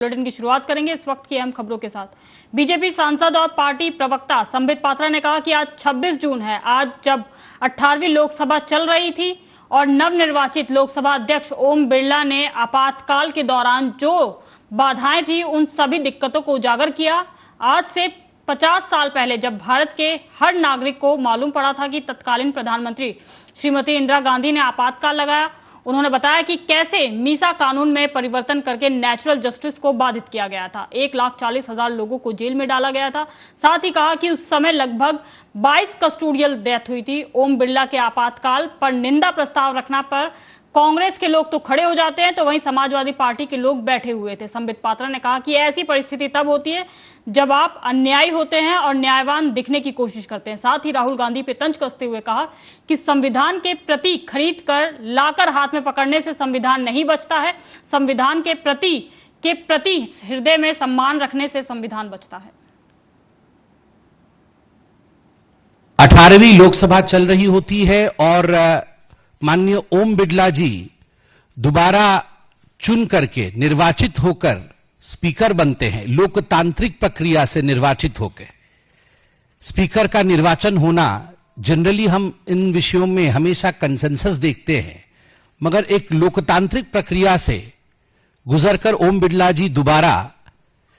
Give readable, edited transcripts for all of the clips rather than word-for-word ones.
Bulletin की शुरुआत करेंगे इस वक्त की अहम खबरों के साथ। बीजेपी सांसद और पार्टी प्रवक्ता संबित पात्रा ने कहा कि आज 26 जून है। आज जब 18वीं लोकसभा चल रही थी और नवनिर्वाचित लोकसभा अध्यक्ष ओम बिरला ने आपातकाल के दौरान जो बाधाएं थी उन सभी दिक्कतों को उजागर किया। आज से 50 साल पहले जब भारत के हर नागरिक को मालूम पड़ा था कि तत्कालीन प्रधानमंत्री श्रीमती इंदिरा गांधी ने आपातकाल लगाया, उन्होंने बताया कि कैसे मीसा कानून में परिवर्तन करके नेचुरल जस्टिस को बाधित किया गया था। 1,40,000 लोगों को जेल में डाला गया था। साथ ही कहा कि उस समय लगभग 22 कस्टोडियल डेथ हुई थी। ओम बिरला के आपातकाल पर निंदा प्रस्ताव रखना पर कांग्रेस के लोग तो खड़े हो जाते हैं तो वहीं समाजवादी पार्टी के लोग बैठे हुए थे। संबित पात्रा ने कहा कि ऐसी परिस्थिति तब होती है जब आप अन्यायी होते हैं और न्यायवान दिखने की कोशिश करते हैं। साथ ही राहुल गांधी पे तंज कसते हुए कहा कि संविधान के प्रति खरीद कर लाकर हाथ में पकड़ने से संविधान नहीं बचता है, संविधान के प्रति हृदय में सम्मान रखने से संविधान बचता है। 18वीं लोकसभा चल रही होती है और माननीय ओम बिरला जी दोबारा चुन करके निर्वाचित होकर स्पीकर बनते हैं। लोकतांत्रिक प्रक्रिया से निर्वाचित होकर स्पीकर का निर्वाचन होना, जनरली हम इन विषयों में हमेशा कंसेंसस देखते हैं, मगर एक लोकतांत्रिक प्रक्रिया से गुजरकर ओम बिरला जी दोबारा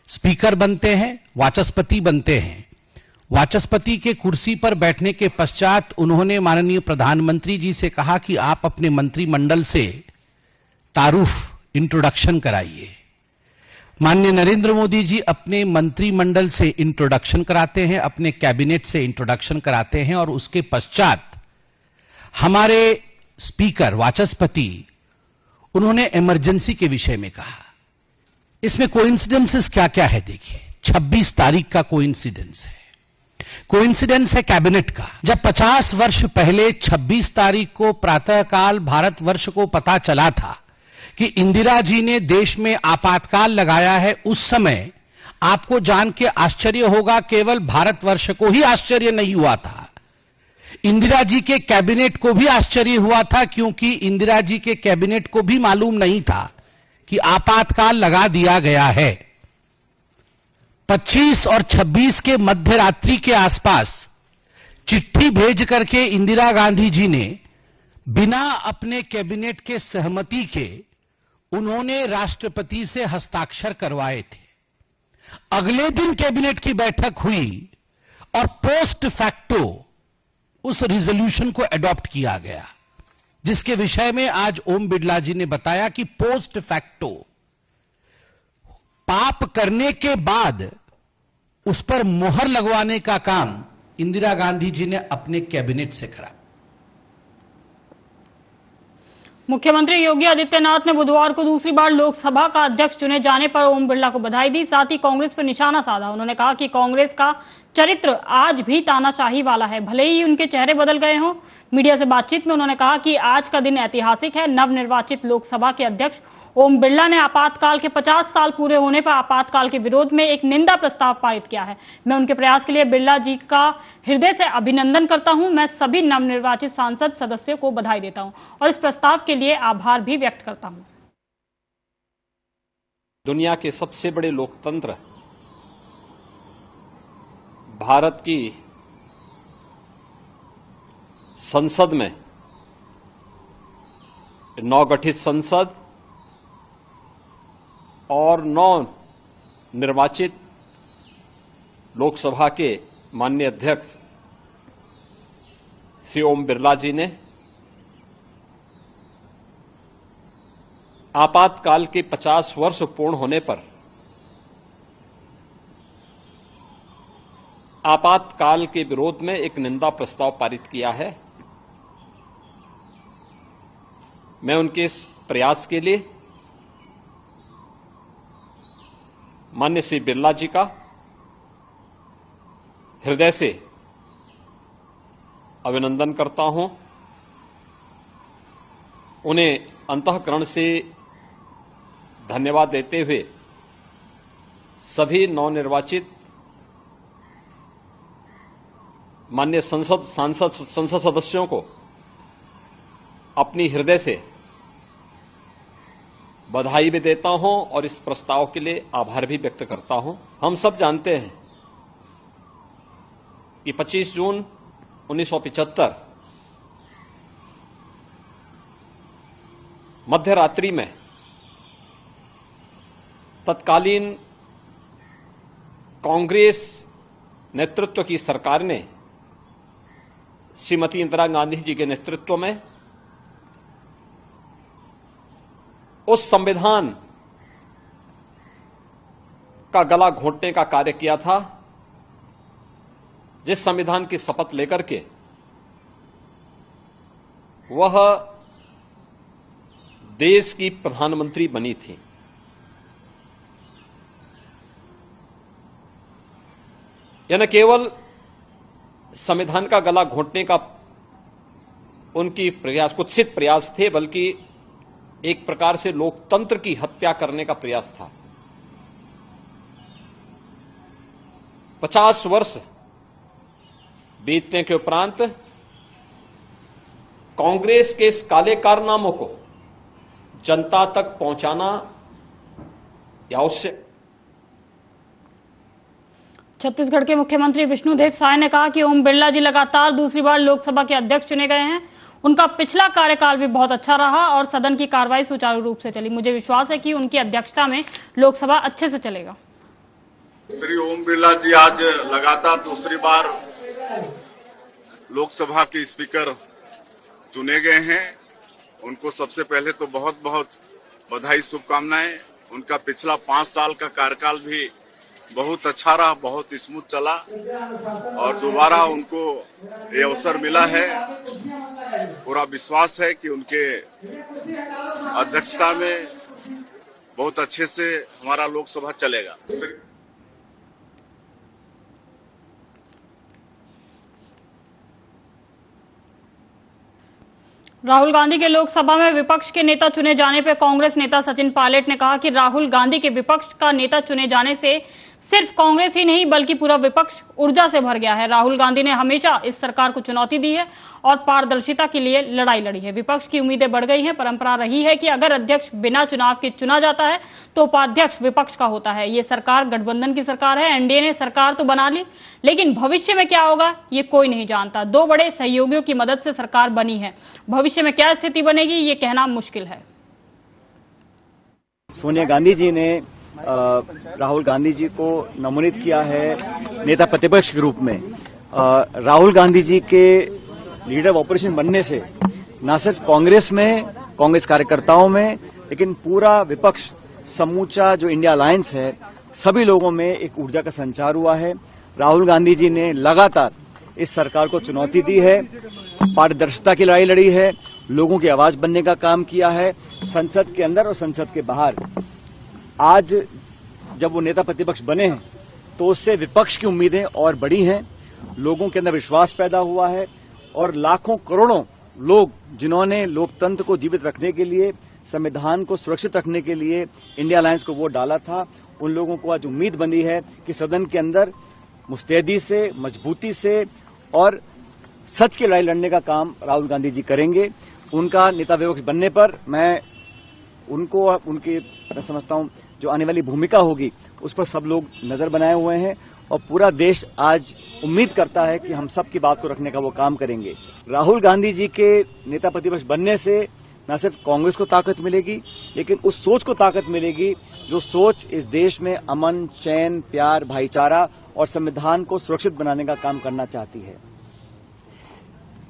स्पीकर बनते हैं, वाचस्पति बनते हैं। वाचस्पति के कुर्सी पर बैठने के पश्चात उन्होंने माननीय प्रधानमंत्री जी से कहा कि आप अपने मंत्रिमंडल से तारुफ इंट्रोडक्शन कराइए। माननीय नरेंद्र मोदी जी अपने मंत्रिमंडल से इंट्रोडक्शन कराते हैं, अपने कैबिनेट से इंट्रोडक्शन कराते हैं और उसके पश्चात हमारे स्पीकर वाचस्पति उन्होंने इमरजेंसी के विषय में कहा। इसमें कोइंसिडेंसेस क्या क्या है देखिए। 26 तारीख का कोइंसिडेंस है, कोइंसिडेंस है कैबिनेट का। जब 50 वर्ष पहले 26 तारीख को प्रातःकाल भारतवर्ष को पता चला था कि इंदिरा जी ने देश में आपातकाल लगाया है, उस समय आपको जान के आश्चर्य होगा, केवल भारतवर्ष को ही आश्चर्य नहीं हुआ था, इंदिरा जी के कैबिनेट को भी आश्चर्य हुआ था, क्योंकि इंदिरा जी के कैबिनेट को भी मालूम नहीं था कि आपातकाल लगा दिया गया है। 25 और 26 के मध्य रात्रि के आसपास चिट्ठी भेज करके इंदिरा गांधी जी ने बिना अपने कैबिनेट के सहमति के उन्होंने राष्ट्रपति से हस्ताक्षर करवाए थे। अगले दिन कैबिनेट की बैठक हुई और पोस्ट फैक्टो उस रिजोल्यूशन को एडॉप्ट किया गया, जिसके विषय में आज ओम बिरला जी ने बताया कि पोस्ट फैक्टो पाप करने के बाद उस पर मोहर लगवाने का काम इंदिरा गांधी जी ने अपने कैबिनेट से करा। मुख्यमंत्री योगी आदित्यनाथ ने बुधवार को दूसरी बार लोकसभा का अध्यक्ष चुने जाने पर ओम बिरला को बधाई दी। साथ ही कांग्रेस पर निशाना साधा। उन्होंने कहा कि कांग्रेस का चरित्र आज भी तानाशाही वाला है, भले ही उनके चेहरे बदल गए हों। मीडिया से बातचीत में उन्होंने कहा कि आज का दिन ऐतिहासिक है। नवनिर्वाचित लोकसभा के अध्यक्ष ओम बिरला ने आपातकाल के 50 साल पूरे होने पर आपातकाल के विरोध में एक निंदा प्रस्ताव पारित किया है। मैं उनके प्रयास के लिए बिरला जी का हृदय से अभिनंदन करता हूं। मैं सभी नवनिर्वाचित सांसद सदस्यों को बधाई देता हूं और इस प्रस्ताव के लिए आभार भी व्यक्त करता हूं। दुनिया के सबसे बड़े लोकतंत्र भारत की संसद में नवगठित संसद और नवनिर्वाचित लोकसभा के माननीय अध्यक्ष श्री ओम बिरला जी ने आपातकाल के 50 वर्ष पूर्ण होने पर आपातकाल के विरोध में एक निंदा प्रस्ताव पारित किया है। मैं उनके इस प्रयास के लिए माननीय श्री बिरला जी का हृदय से अभिनंदन करता हूं। उन्हें अंतःकरण से धन्यवाद देते हुए सभी नवनिर्वाचित माननीय संसद सदस्यों को अपनी हृदय से बधाई भी देता हूं और इस प्रस्ताव के लिए आभार भी व्यक्त करता हूं। हम सब जानते हैं कि 25 जून 1975 मध्य रात्रि में तत्कालीन कांग्रेस नेतृत्व की सरकार ने श्रीमती इंदिरा गांधी जी के नेतृत्व में उस संविधान का गला घोंटने का कार्य किया था जिस संविधान की शपथ लेकर के वह देश की प्रधानमंत्री बनी थी। यह न केवल संविधान का गला घोंटने का उनकी प्रयास कुत्सित प्रयास थे, बल्कि एक प्रकार से लोकतंत्र की हत्या करने का प्रयास था। 50 वर्ष बीतने के उपरांत कांग्रेस के इस काले कारनामों को जनता तक पहुंचाना आवश्यक। छत्तीसगढ़ के मुख्यमंत्री विष्णुदेव साय ने कहा कि ओम बिरला जी लगातार दूसरी बार लोकसभा के अध्यक्ष चुने गए हैं। उनका पिछला कार्यकाल भी बहुत अच्छा रहा और सदन की कार्रवाई सुचारू रूप से चली। मुझे विश्वास है कि उनकी अध्यक्षता में लोकसभा अच्छे से चलेगा। श्री ओम बिरला जी आज लगातार दूसरी बार लोकसभा के स्पीकर चुने गए हैं। उनको सबसे पहले तो बहुत बहुत बधाई, शुभकामनाएं। उनका पिछला 5 साल का कार्यकाल भी बहुत अच्छा रहा, बहुत स्मूथ चला और दोबारा उनको ये अवसर मिला है। पूरा विश्वास है कि उनके अध्यक्षता में बहुत अच्छे से हमारा लोकसभा चलेगा। राहुल गांधी के लोकसभा में विपक्ष के नेता चुने जाने पर कांग्रेस नेता सचिन पायलट ने कहा कि राहुल गांधी के विपक्ष का नेता चुने जाने से सिर्फ कांग्रेस ही नहीं बल्कि पूरा विपक्ष ऊर्जा से भर गया है। राहुल गांधी ने हमेशा इस सरकार को चुनौती दी है और पारदर्शिता के लिए लड़ाई लड़ी है। विपक्ष की उम्मीदें बढ़ गई हैं। परंपरा रही है कि अगर अध्यक्ष बिना चुनाव के चुना जाता है तो उपाध्यक्ष विपक्ष का होता है। ये सरकार गठबंधन की सरकार है। एनडीए ने सरकार तो बना ली, लेकिन भविष्य में क्या होगा ये कोई नहीं जानता। 2 बड़े सहयोगियों की मदद से सरकार बनी है। भविष्य में क्या स्थिति बनेगी ये कहना मुश्किल है। सोनिया गांधी जी ने राहुल गांधी जी को नमोनित किया है नेता प्रतिपक्ष के रूप में। राहुल गांधी जी के लीडर ऑफ ऑपोजिशन बनने से न सिर्फ कांग्रेस में, कांग्रेस कार्यकर्ताओं में, लेकिन पूरा विपक्ष, समूचा जो इंडिया अलायंस है, सभी लोगों में एक ऊर्जा का संचार हुआ है। राहुल गांधी जी ने लगातार इस सरकार को चुनौती दी है, पारदर्शिता की लड़ाई लड़ी है, लोगों की आवाज बनने का काम किया है, संसद के अंदर और संसद के बाहर। आज जब वो नेता प्रतिपक्ष बने हैं तो उससे विपक्ष की उम्मीदें और बढ़ी हैं। लोगों के अंदर विश्वास पैदा हुआ है और लाखों करोड़ों लोग जिन्होंने लोकतंत्र को जीवित रखने के लिए, संविधान को सुरक्षित रखने के लिए इंडिया अलायंस को वोट डाला था, उन लोगों को आज उम्मीद बनी है कि सदन के अंदर मुस्तैदी से, मजबूती से और सच की लड़ाई लड़ने का काम राहुल गांधी जी करेंगे। उनका नेता विपक्ष बनने पर मैं समझता हूं जो आने वाली भूमिका होगी उस पर सब लोग नजर बनाए हुए हैं और पूरा देश आज उम्मीद करता है कि हम सब की बात को रखने का वो काम करेंगे। राहुल गांधी जी के नेता प्रतिपक्ष बनने से न सिर्फ कांग्रेस को ताकत मिलेगी, लेकिन उस सोच को ताकत मिलेगी जो सोच इस देश में अमन, चैन, प्यार, भाईचारा और संविधान को सुरक्षित बनाने का काम करना चाहती है।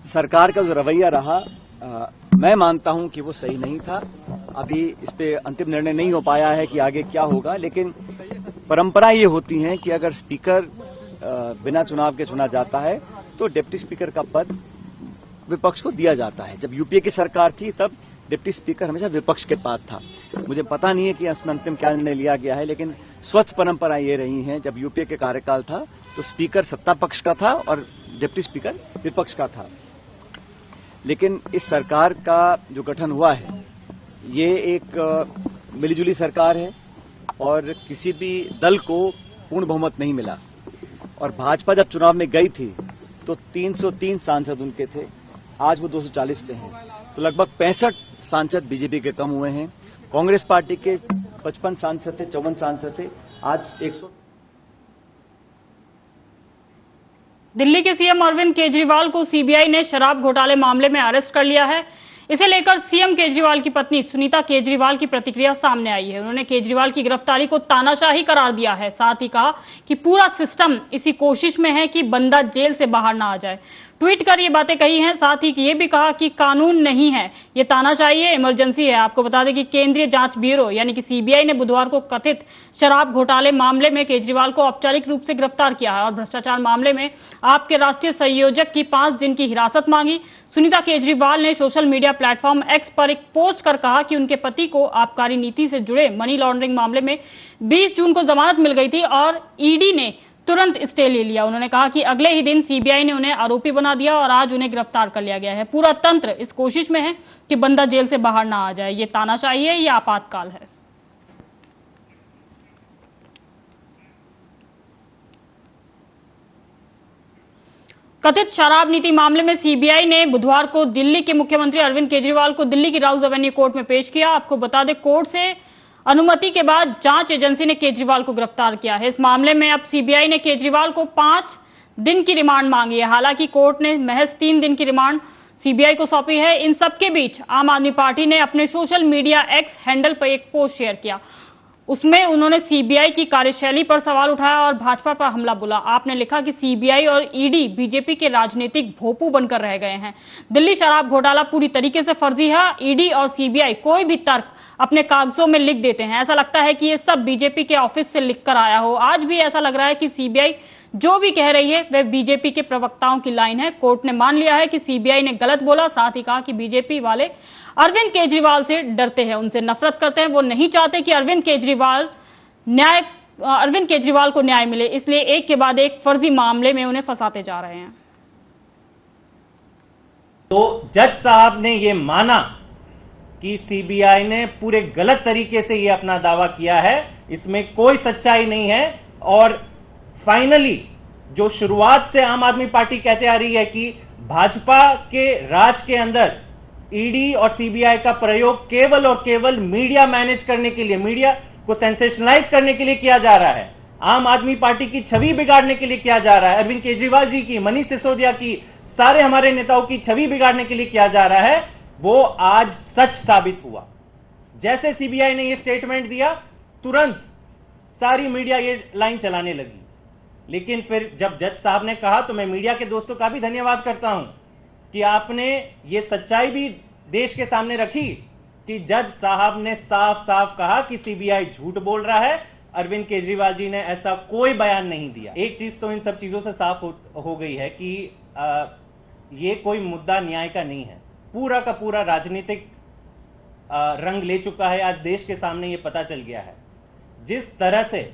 सरकार का जो रवैया रहा, मैं मानता हूं कि वो सही नहीं था। अभी इस पे अंतिम निर्णय नहीं हो पाया है कि आगे क्या होगा, लेकिन परंपरा ये होती है कि अगर स्पीकर बिना चुनाव के चुना जाता है तो डिप्टी स्पीकर का पद विपक्ष को दिया जाता है। जब यूपीए की सरकार थी तब डिप्टी स्पीकर हमेशा विपक्ष के पास था। मुझे पता नहीं है कि अंतिम क्या निर्णय लिया गया है, लेकिन स्वच्छ परंपरा ये रही है, जब यूपीए के कार्यकाल था तो स्पीकर सत्ता पक्ष का था और डिप्टी स्पीकर विपक्ष का था। लेकिन इस सरकार का जो गठन हुआ है ये एक मिलीजुली सरकार है और किसी भी दल को पूर्ण बहुमत नहीं मिला। और भाजपा जब चुनाव में गई थी तो 303 सांसद उनके थे, आज वो 240 पे हैं, तो लगभग 65 सांसद बीजेपी के कम हुए हैं। कांग्रेस पार्टी के 55 सांसद थे, 54 सांसद थे, आज 100। दिल्ली के सीएम अरविंद केजरीवाल को सीबीआई ने शराब घोटाले मामले में अरेस्ट कर लिया है। इसे लेकर सीएम केजरीवाल की पत्नी सुनीता केजरीवाल की प्रतिक्रिया सामने आई है। उन्होंने केजरीवाल की गिरफ्तारी को तानाशाही करार दिया है। साथ ही कहा कि पूरा सिस्टम इसी कोशिश में है कि बंदा जेल से बाहर ना आ जाए। ट्वीट कर ये बातें कही हैं। साथ ही ये भी कहा कि कानून नहीं है, ये तानाशाही है, इमरजेंसी है। आपको बता दें कि केंद्रीय जांच ब्यूरो यानी कि सीबीआई ने बुधवार को कथित शराब घोटाले मामले में केजरीवाल को औपचारिक रूप से गिरफ्तार किया है और भ्रष्टाचार मामले में आपके राष्ट्रीय संयोजक की 5 दिन की हिरासत मांगी। सुनीता केजरीवाल ने सोशल मीडिया प्लेटफॉर्म एक्स पर एक पोस्ट कर कहा कि उनके पति को आबकारी नीति से जुड़े मनी लॉन्ड्रिंग मामले में 20 जून को जमानत मिल गई थी और ईडी ने तुरंत स्टे ले लिया। उन्होंने कहा कि अगले ही दिन सीबीआई ने उन्हें आरोपी बना दिया और आज उन्हें गिरफ्तार कर लिया गया है। पूरा तंत्र इस कोशिश में है कि बंदा जेल से बाहर ना आ जाए। ये तानाशाही है, ये आपातकाल है। कथित शराब नीति मामले में सीबीआई ने बुधवार को दिल्ली के मुख्यमंत्री अरविंद केजरीवाल को दिल्ली की राउज एवेन्यू कोर्ट में पेश किया। आपको बता दें, कोर्ट से अनुमति के बाद जांच एजेंसी ने केजरीवाल को गिरफ्तार किया है। इस मामले में अब सीबीआई ने केजरीवाल को 5 दिन की रिमांड मांगी है। हालांकि कोर्ट ने महज 3 दिन की रिमांड सीबीआई को सौंपी है। इन सबके बीच आम आदमी पार्टी ने अपने सोशल मीडिया एक्स हैंडल पर एक पोस्ट शेयर किया। उसमें उन्होंने सीबीआई की कार्यशैली पर सवाल उठाया और भाजपा पर हमला बोला। आपने लिखा कि सीबीआई और ईडी बीजेपी के राजनीतिक भोंपू बनकर रह गए हैं। दिल्ली शराब घोटाला पूरी तरीके से फर्जी है। ईडी और सीबीआई कोई भी तर्क अपने कागजों में लिख देते हैं। ऐसा लगता है कि ये सब बीजेपी के ऑफिस से लिख कर आया हो। आज भी ऐसा लग रहा है कि सीबीआई जो भी कह रही है वह बीजेपी के प्रवक्ताओं की लाइन है। कोर्ट ने मान लिया है कि सीबीआई ने गलत बोला। साथ ही कहा कि बीजेपी वाले अरविंद केजरीवाल से डरते हैं, उनसे नफरत करते हैं। वो नहीं चाहते कि अरविंद केजरीवाल को न्याय मिले, इसलिए एक के बाद एक फर्जी मामले में उन्हें फंसाते जा रहे हैं। तो जज साहब ने यह माना कि सीबीआई ने पूरे गलत तरीके से यह अपना दावा किया है, इसमें कोई सच्चाई नहीं है। और फाइनली जो शुरुआत से आम आदमी पार्टी कहते आ रही है कि भाजपा के राज के अंदर ईडी और सीबीआई का प्रयोग केवल और केवल मीडिया मैनेज करने के लिए, मीडिया को सेंसेशनलाइज करने के लिए किया जा रहा है, आम आदमी पार्टी की छवि बिगाड़ने के लिए किया जा रहा है, अरविंद केजरीवाल जी की, मनीष सिसोदिया की, सारे हमारे नेताओं की छवि बिगाड़ने के लिए किया जा रहा है, वो आज सच साबित हुआ। जैसे सीबीआई ने ये स्टेटमेंट दिया, तुरंत सारी मीडिया ये लाइन चलाने लगी। लेकिन फिर जब जज साहब ने कहा, तो मैं मीडिया के दोस्तों का भी धन्यवाद करता हूं कि आपने ये सच्चाई भी देश के सामने रखी कि जज साहब ने साफ साफ कहा कि सीबीआई झूठ बोल रहा है, अरविंद केजरीवाल जी ने ऐसा कोई बयान नहीं दिया। एक चीज तो इन सब चीजों से साफ हो गई है कि ये कोई मुद्दा न्याय का नहीं है, पूरा का पूरा राजनीतिक रंग ले चुका है। आज देश के सामने ये पता चल गया है। जिस तरह से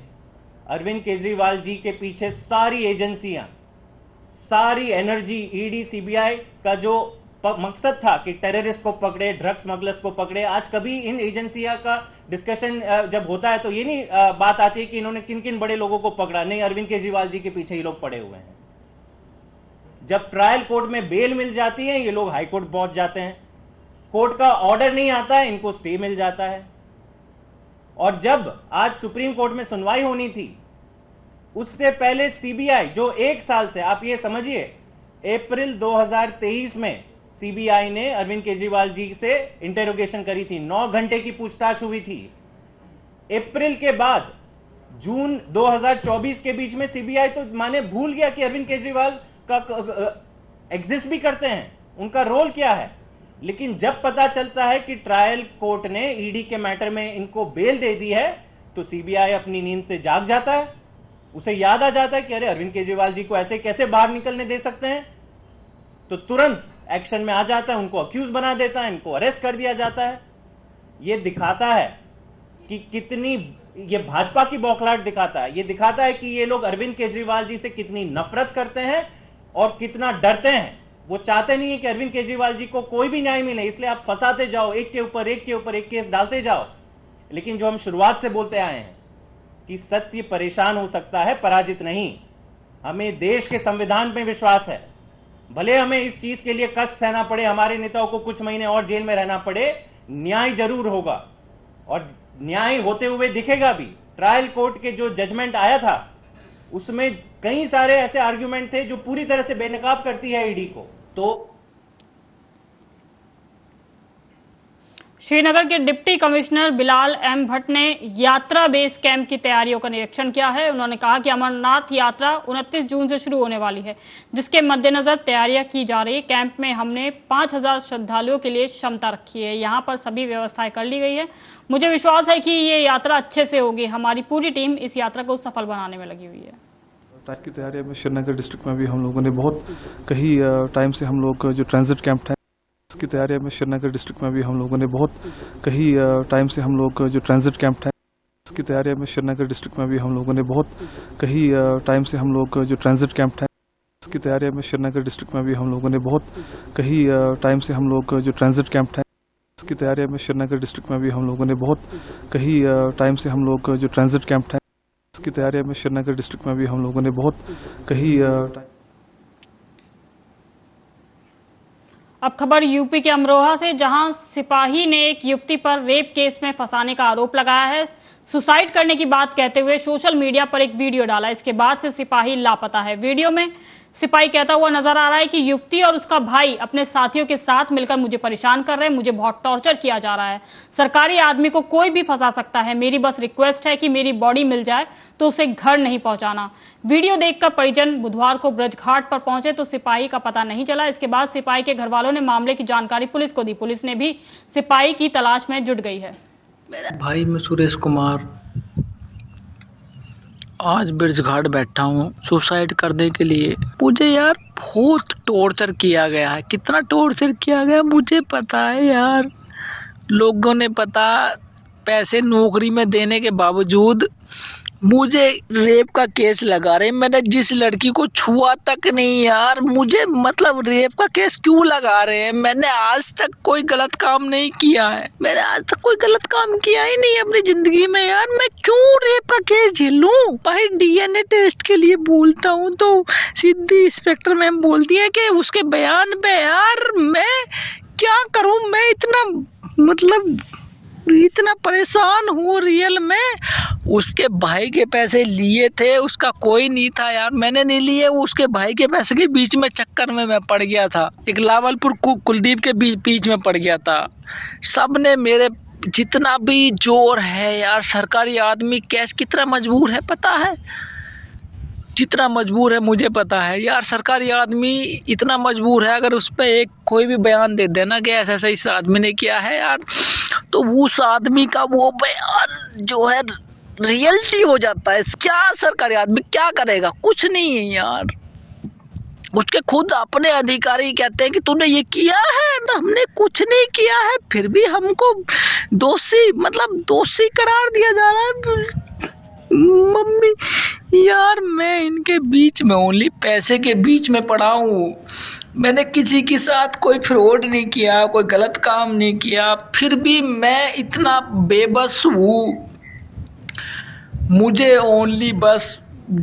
अरविंद केजरीवाल जी के पीछे सारी एजेंसियां, सारी एनर्जी, ईडी सीबीआई का जो मकसद था कि टेररिस्ट को पकड़े, ड्रग्स स्मगलर्स को पकड़े, आज कभी इन एजेंसियों का डिस्कशन जब होता है तो ये नहीं बात आती है कि इन्होंने किन किन बड़े लोगों को पकड़ा। नहीं, अरविंद केजरीवाल जी के पीछे ये लोग पड़े हुए हैं। जब ट्रायल कोर्ट में बेल मिल जाती है, ये लोग हाईकोर्ट पहुंच जाते हैं। कोर्ट का ऑर्डर नहीं आता है, इनको स्टे मिल जाता है। और जब आज सुप्रीम कोर्ट में सुनवाई होनी थी, उससे पहले सीबीआई, जो 1 साल से, आप ये समझिए, अप्रैल 2023 में सीबीआई ने अरविंद केजरीवाल जी से इंटेरोगेशन करी थी, 9 घंटे की पूछताछ हुई थी। अप्रैल के बाद जून 2024 के बीच में सीबीआई तो माने भूल गया कि अरविंद केजरीवाल का एग्जिस्ट भी करते हैं, उनका रोल क्या है। लेकिन जब पता चलता है कि ट्रायल कोर्ट ने ईडी के मैटर में इनको बेल दे दी है, तो सीबीआई अपनी नींद से जाग जाता है। उसे याद आ जाता है कि अरे, अरविंद केजरीवाल जी को ऐसे कैसे बाहर निकलने दे सकते हैं, तो तुरंत एक्शन में आ जाता है, उनको अक्यूज बना देता है, इनको अरेस्ट कर दिया जाता है। यह दिखाता है कि कितनी, ये भाजपा की बौखलाहट दिखाता है। यह दिखाता है कि ये लोग अरविंद केजरीवाल जी से कितनी नफरत करते हैं और कितना डरते हैं। वो चाहते नहीं है कि अरविंद केजरीवाल जी को कोई भी न्याय मिले, इसलिए आप फंसाते जाओ, एक के ऊपर एक केस डालते जाओ। लेकिन जो हम शुरुआत से बोलते आए हैं कि सत्य परेशान हो सकता है, पराजित नहीं। हमें देश के संविधान में विश्वास है, भले हमें इस चीज के लिए कष्ट सहना पड़े, हमारे नेताओं को कुछ महीने और जेल में रहना पड़े, न्याय जरूर होगा। और न्याय होते हुए दिखेगा भी। ट्रायल कोर्ट के जो जजमेंट आया था उसमें कई सारे ऐसे आर्ग्यूमेंट थे जो पूरी तरह से बेनकाब करती है ईडी को। तो श्रीनगर के deputy commissioner Bilal M Bhat ने यात्रा बेस कैंप की तैयारियों का निरीक्षण किया है। उन्होंने कहा कि अमरनाथ यात्रा 29 जून से शुरू होने वाली है, जिसके मद्देनजर तैयारियां की जा रही है। कैंप में हमने 5000 श्रद्धालुओं के लिए क्षमता रखी है। यहां पर सभी व्यवस्थाएं कर ली गई है। मुझे विश्वास है कि ये यात्रा अच्छे से होगी। हमारी पूरी टीम इस यात्रा को सफल बनाने में लगी हुई है। टाइम की तैयारी में श्रीनगर डिस्ट्रिक्ट में भी हम लोगों ने बहुत कई टाइम से हम लोग जो ट्रांजिट कैंप है इसकी तैयारी में श्रीनगर डिस्ट्रिक्ट में भी हम लोगों ने बहुत कई टाइम से हम लोग जो ट्रांजिट कैंप है इसकी तैयारी में श्रीनगर डिस्ट्रिक्ट में भी हम लोगों ने बहुत कई टाइम से हम लोग जो ट्रांजिट कैंप है इसकी तैयारी में श्रीनगर डिस्ट्रिक्ट में भी हम लोगों ने बहुत कई टाइम से हम लोग जो ट्रांजिट कैंप है इसकी तैयारी में श्रीनगर डिस्ट्रिक्ट में भी हम लोगों ने बहुत कई टाइम से हम लोग जो ट्रांजिट कैंप है इसकी तैयारी में श्रीनगर डिस्ट्रिक्ट में भी हम लोगों ने बहुत कई अब खबर यूपी के अमरोहा से, जहां सिपाही ने एक युवती पर रेप केस में फंसाने का आरोप लगाया है। सुसाइड करने की बात कहते हुए सोशल मीडिया पर एक वीडियो डाला। इसके बाद से सिपाही लापता है। वीडियो में सिपाही कहता हुआ नजर आ रहा है कि युवती और उसका भाई अपने साथियों के साथ मिलकर मुझे परेशान कर रहे हैं, मुझे बहुत टॉर्चर किया जा रहा है। सरकारी आदमी को कोई भी फंसा सकता है। मेरी बस रिक्वेस्ट है कि मेरी बॉडी मिल जाए तो उसे घर नहीं पहुंचाना। वीडियो देखकर परिजन बुधवार को ब्रजघाट पर पहुंचे तो सिपाही का पता नहीं चला। इसके बाद सिपाही के घर वालों ने मामले की जानकारी पुलिस को दी। पुलिस ने भी सिपाही की तलाश में जुट गई है। भाई मैं सुरेश कुमार आज ब्रजघाट बैठा हूँ सुसाइड करने के लिए। मुझे यार बहुत टॉर्चर किया गया है। कितना टॉर्चर किया गया मुझे पता है यार। लोगों ने पता पैसे नौकरी में देने के बावजूद मुझे रेप का केस लगा रहे। मैंने जिस लड़की को छुआ तक नहीं यार, मुझे मतलब रेप का केस क्यों लगा रहे हैं। मैंने आज तक कोई गलत काम नहीं किया है। मैंने आज तक कोई गलत काम किया ही नहीं अपनी जिंदगी में यार। मैं क्यों रेप का केस झेलूं। भाई डीएनए टेस्ट के लिए बोलता हूँ तो सीधी इंस्पेक्टर मैम बोलती है कि उसके बयान पे यार मैं क्या करूं। मैं इतना परेशान हूँ रियल में। उसके भाई के पैसे लिए थे, उसका कोई नहीं था यार। मैंने नहीं लिए, उसके भाई के पैसे के बीच में चक्कर में मैं पड़ गया था। एक लावलपुर कुलदीप के बीच में पड़ गया था। सब ने मेरे जितना भी जोर है यार। सरकारी आदमी कैसे कितना मजबूर है पता है। जितना मजबूर है मुझे पता है यार। सरकारी आदमी इतना मजबूर है, अगर उस पर एक कोई भी बयान दे देना कि ऐसा ऐसा इस आदमी ने किया है यार, तो उस आदमी का वो बयान जो है रियलिटी हो जाता है। क्या सरकारी आदमी क्या करेगा, कुछ नहीं है यार। उसके खुद अपने अधिकारी कहते हैं कि तूने ये किया है। तो हमने कुछ नहीं किया है, फिर भी हमको दोषी करार दिया जा रहा है। मम्मी यार मैं इनके बीच में ओनली पैसे के बीच में पड़ा हूँ। मैंने किसी के साथ कोई फ्रॉड नहीं किया, कोई गलत काम नहीं किया, फिर भी मैं इतना बेबस हूँ। मुझे ओनली बस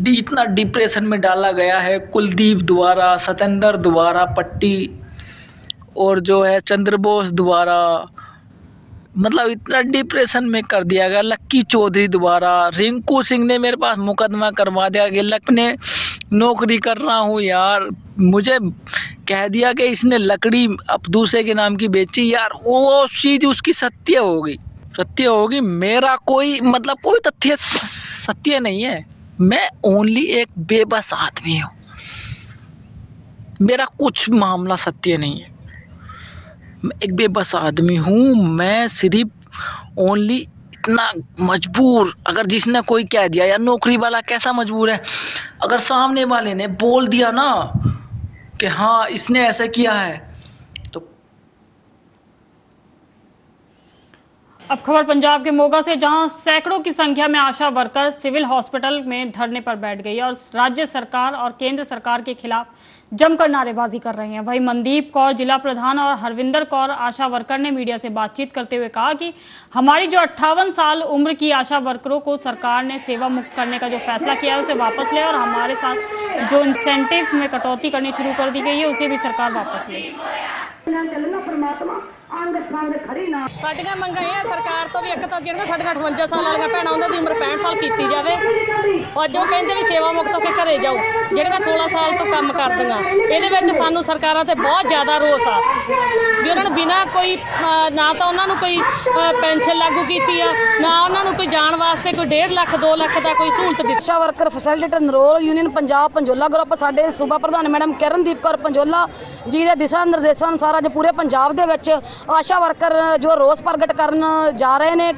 इतना डिप्रेशन में डाला गया है कुलदीप द्वारा, सतेंद्र द्वारा पट्टी और जो है चंद्रबोस द्वारा। मतलब इतना डिप्रेशन में कर दिया गया। लक्की चौधरी द्वारा, रिंकू सिंह ने मेरे पास मुकदमा करवा दिया कि लक्ष्य नौकरी कर रहा हूँ यार। मुझे कह दिया कि इसने लकड़ी अब दूसरे के नाम की बेची यार। वो चीज़ उसकी सत्य होगी। मेरा कोई कोई तथ्य सत्य नहीं है। मैं ओनली एक बेबस आदमी हूँ। मेरा कुछ मामला सत्य नहीं है। मैं एक बेबस आदमी हूँ। मैं सिर्फ ओनली इतना मजबूर, अगर जिसने कोई कह दिया यार, नौकरी वाला कैसा मजबूर है, अगर सामने वाले ने बोल दिया ना कि हाँ इसने ऐसा किया है तो। अब खबर पंजाब के मोगा से, जहां सैकड़ों की संख्या में आशा वर्कर सिविल हॉस्पिटल में धरने पर बैठ गई और राज्य सरकार और केंद्र सरकार के खिलाफ जमकर नारेबाजी कर रहे हैं। वहीं मनदीप कौर जिला प्रधान और हरविंदर कौर आशा वर्कर ने मीडिया से बातचीत करते हुए कहा कि हमारी जो 58 साल उम्र की आशा वर्करों को सरकार ने सेवा मुक्त करने का जो फैसला किया है उसे वापस ले, और हमारे साथ जो इंसेंटिव में कटौती करनी शुरू कर दी गई है उसे भी सरकार वापस ले। ਸਾਡੀਆਂ ਮੰਗਾਂ ਇਹ ਆ ਸਰਕਾਰ ਤੋਂ ਵੀ, ਇੱਕ ਤਾਂ ਜਿਹੜੀਆਂ ਸਾਡੀਆਂ 58 ਸਾਲ ਵਾਲੀਆਂ ਭੈਣਾਂ ਉਹਨਾਂ ਦੀ ਉਮਰ 65 ਸਾਲ ਕੀਤੀ ਜਾਵੇ। ਅੱਜ ਉਹ ਕਹਿੰਦੇ ਵੀ ਸੇਵਾ ਮੁਕਤ ਹੋ ਕੇ ਘਰੇ ਜਾਓ, ਜਿਹੜੀਆਂ 16 ਸਾਲ ਤੋਂ ਕੰਮ ਕਰਦੀਆਂ। ਇਹਦੇ ਵਿੱਚ ਸਾਨੂੰ ਸਰਕਾਰਾਂ ਤੇ ਬਹੁਤ ਜ਼ਿਆਦਾ ਰੋਸ ਆ ਵੀ ਉਹਨਾਂ ਨੇ ਬਿਨਾਂ ਕੋਈ ਨਾ ਤਾਂ ਉਹਨਾਂ ਨੂੰ ਕੋਈ ਪੈਨਸ਼ਨ ਲਾਗੂ ਕੀਤੀ ਆ, ਨਾ ਉਹਨਾਂ ਨੂੰ ਕੋਈ ਜਾਣ ਵਾਸਤੇ ਕੋਈ 1.5 ਲੱਖ 2 ਲੱਖ ਦਾ ਕੋਈ ਸਹੂਲਤ ਦਿੱਤੀ। ਆਸ਼ਾ ਵਰਕਰ ਫੈਸਿਲਿਟੇਟਰ ਨਰੋਲ ਯੂਨੀਅਨ ਪੰਜਾਬ ਪੰਜੋਲਾ ਗਰੁੱਪ, ਸਾਡੇ ਸੂਬਾ ਪ੍ਰਧਾਨ ਮੈਡਮ ਕਿਰਨਦੀਪ ਕੌਰ ਪੰਜੋਲਾ ਜੀ ਦੇ ਦਿਸ਼ਾ ਨਿਰਦੇਸ਼ਾਂ ਅਨੁਸਾਰ ਅੱਜ ਪੂਰੇ ਪੰਜਾਬ ਦੇ ਵਿੱਚ ਆਸ਼ਾ ਵਰਕਰ ਜੋ ਰੋਸ ਪ੍ਰਗਟ ਕਰਨ ਜਾ ਰਹੇ ਨੇ।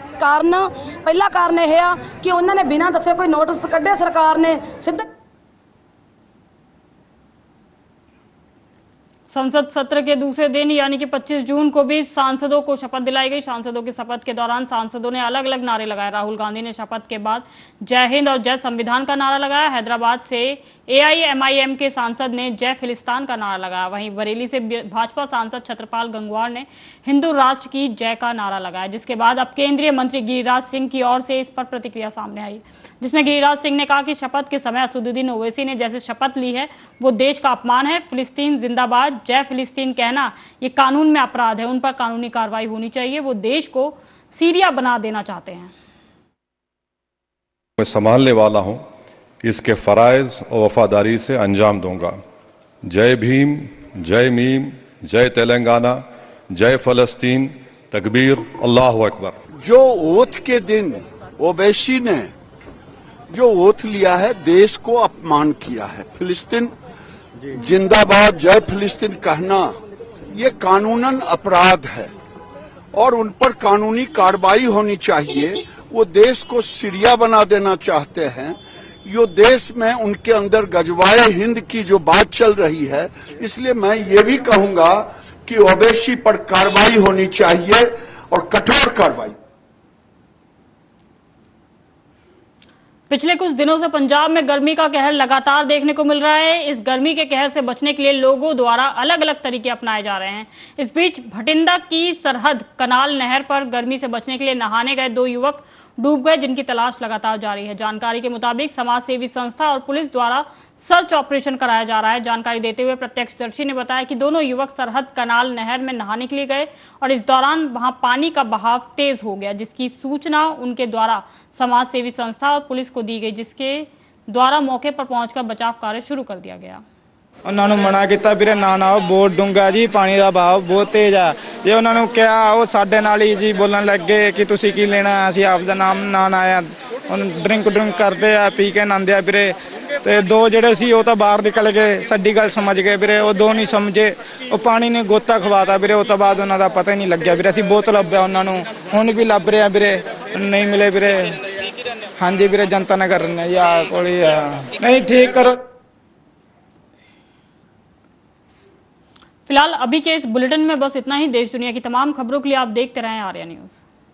ਪਹਿਲਾ ਕਾਰਨ ਇਹ ਆ ਕਿ ਉਹਨਾਂ ਨੇ ਬਿਨਾਂ ਦੱਸੇ ਕੋਈ ਨੋਟਿਸ ਕੱਢੇ ਸਰਕਾਰ ਨੇ ਸਿੱਧਾ। संसद सत्र के दूसरे दिन यानी कि 25 जून को भी सांसदों को शपथ दिलाई गई। सांसदों की शपथ के दौरान सांसदों ने अलग अलग नारे लगाए। राहुल गांधी ने शपथ के बाद जय हिंद और जय संविधान का नारा लगाया। हैदराबाद से AIMIM के सांसद ने जय फिलिस्तान का नारा लगाया। वहीं बरेली से भाजपा सांसद छत्रपाल गंगवार ने हिंदू राष्ट्र की जय का नारा लगाया। जिसके बाद अब केंद्रीय मंत्री गिरिराज सिंह की ओर से इस पर प्रतिक्रिया सामने आई, जिसमें गिरिराज सिंह ने कहा कि शपथ के समय असदुद्दीन ओवैसी ने जैसे शपथ ली है वो देश का अपमान है। फिलिस्तीन जिंदाबाद, जय फिलिस्तीन कहना ये कानून में अपराध है, उन पर कानूनी कार्रवाई होनी चाहिए। वो देश को सीरिया बना देना चाहते हैं। मैं संभालने वाला हूं, इसके फराइज और वफादारी से अंजाम दूंगा। जय भीम, जय मीम, जय तेलंगाना, जय फलस्तीन, तकबीर, अल्लाहु अकबर। जो ओथ के दिन ओवैसी ने जो ओथ लिया है, देश को अपमान किया है। फिलिस्तीन जिंदाबाद, जय फिलिस्तीन कहना ये कानूनन अपराध है और उन पर कानूनी कार्रवाई होनी चाहिए। वो देश को सीरिया बना देना चाहते हैं। यो देश में उनके अंदर गजवाए हिंद की जो बात चल रही है, इसलिए मैं ये भी कहूंगा कि ओवैसी पर कार्रवाई होनी चाहिए और कठोर कार्रवाई। पिछले कुछ दिनों से पंजाब में गर्मी का कहर लगातार देखने को मिल रहा है। इस गर्मी के कहर से बचने के लिए लोगों द्वारा अलग अलग तरीके अपनाए जा रहे हैं। इस बीच भटिंडा की सरहद कनाल नहर पर गर्मी से बचने के लिए नहाने गए 2 युवक डूब गए, जिनकी तलाश लगातार जारी है। जानकारी के मुताबिक समाज सेवी संस्था और पुलिस द्वारा सर्च ऑपरेशन कराया जा रहा है। जानकारी देते हुए प्रत्यक्षदर्शी ने बताया कि दोनों युवक सरहद कनाल नहर में नहाने के लिए गए और इस दौरान वहां पानी का बहाव तेज हो गया, जिसकी सूचना उनके द्वारा समाज सेवी संस्था और पुलिस को दी गई, जिसके द्वारा मौके पर पहुंचकर बचाव कार्य शुरू कर दिया गया। ਉਹਨਾਂ ਨੂੰ ਮਨਾ ਕੀਤਾ ਵੀਰੇ ਨਾ ਉਹ ਬਹੁਤ ਡੂੰਘਾ ਜੀ, ਪਾਣੀ ਦਾ ਬਹਾਵ ਬਹੁਤ ਤੇਜ਼ ਆ। ਜੇ ਉਹਨਾਂ ਨੂੰ ਕਿਹਾ ਉਹ ਸਾਡੇ ਨਾਲ ਹੀ ਜੀ ਬੋਲਣ ਲੱਗੇ ਕਿ ਤੁਸੀਂ ਕੀ ਲੈਣਾ, ਅਸੀਂ ਆਪ ਦਾ ਨਾਮ ਨਾ ਆਇਆ। ਹੁਣ ਡਰਿੰਕ ਕਰਦੇ ਆ, ਪੀ ਕੇ ਨਹਾਉਂਦੇ ਆ ਵੀਰੇ। ਤੇ 2 ਜਿਹੜੇ ਸੀ ਉਹ ਤਾਂ ਬਾਹਰ ਨਿਕਲ ਗਏ, ਸਾਡੀ ਗੱਲ ਸਮਝ ਗਏ ਵੀਰੇ। ਉਹ 2 ਨਹੀਂ ਸਮਝੇ, ਉਹ ਪਾਣੀ ਨੇ ਗੋਤਾ ਖਵਾਤਾ ਵੀਰੇ। ਉਹ ਤੋਂ ਬਾਅਦ ਉਹਨਾਂ ਦਾ ਪਤਾ ਹੀ ਨਹੀਂ ਲੱਗਿਆ ਵੀਰੇ। ਅਸੀਂ ਬਹੁਤ ਲੱਭਿਆ ਉਹਨਾਂ ਨੂੰ, ਹੁਣ ਵੀ ਲੱਭ ਰਹੇ ਆ ਵੀਰੇ, ਨਹੀਂ ਮਿਲੇ ਵੀਰੇ। ਹਾਂਜੀ ਵੀਰੇ, ਜਨਤਾ ਨਗਰ ਨੇ ਯਾਰ ਕੋਲ ਹੀ ਆ, ਨਹੀਂ ठीक करो। फिलहाल अभी के इस बुलेटिन में बस इतना ही। देश दुनिया की तमाम खबरों के लिए आप देखते रहें आर्या न्यूज।